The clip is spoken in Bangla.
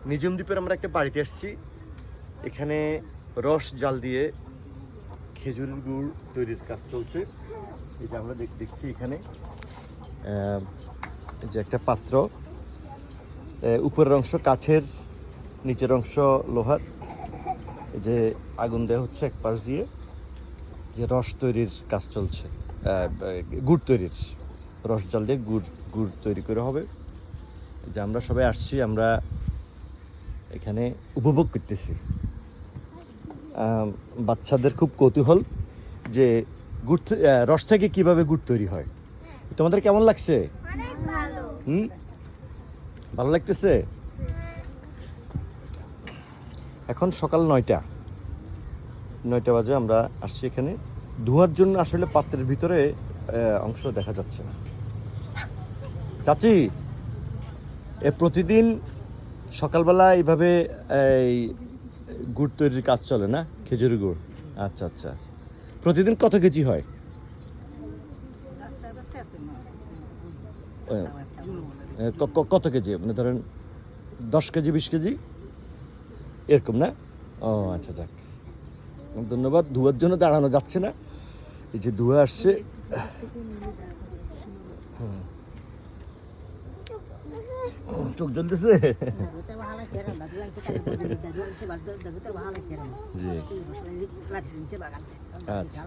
নিঝুম দ্বীপের আমরা একটা বাড়িতে আসছি। এখানে রস জাল দিয়ে খেজুরের গুড় তৈরির কাজ চলছে। এই যে আমরা দেখছি এখানে যে একটা পাত্র, উপরের অংশ কাঠের, নিচের অংশ লোহার। এই যে আগুন দেওয়া হচ্ছে এক পাশ দিয়ে, যে রস তৈরির কাজ চলছে, গুড় তৈরির, রস জাল দিয়ে গুড় তৈরি করে হবে। যে আমরা সবাই আসছি, আমরা এখানে উপভোগ করতেছি। বাচ্চাদের খুব কৌতূহল যে রস থেকে কিভাবে গুড় তৈরি হয়। তোমাদের কেমন লাগছে? ভালো লাগতেছে। এখন সকাল 9টা বাজে, আমরা আসছি এখানে। ধোয়ার জন্য আসলে পাত্রের ভিতরে অংশ দেখা যাচ্ছে না। চাচি, প্রতিদিন সকালবেলা এইভাবে এই গুড় তৈরির কাজ চলে না? খেজুরের গুড়। আচ্ছা আচ্ছা, প্রতিদিন কত কেজি হয়? কত কেজি? মানে ধরেন 10 কেজি, 20 কেজি এরকম না? ও আচ্ছা, যাক, ধন্যবাদ। ধোয়ার জন্য দাঁড়ানো যাচ্ছে না, এই যে ধোয়া আসছে। চোখ জ্বলতেছে। জি, আচ্ছা।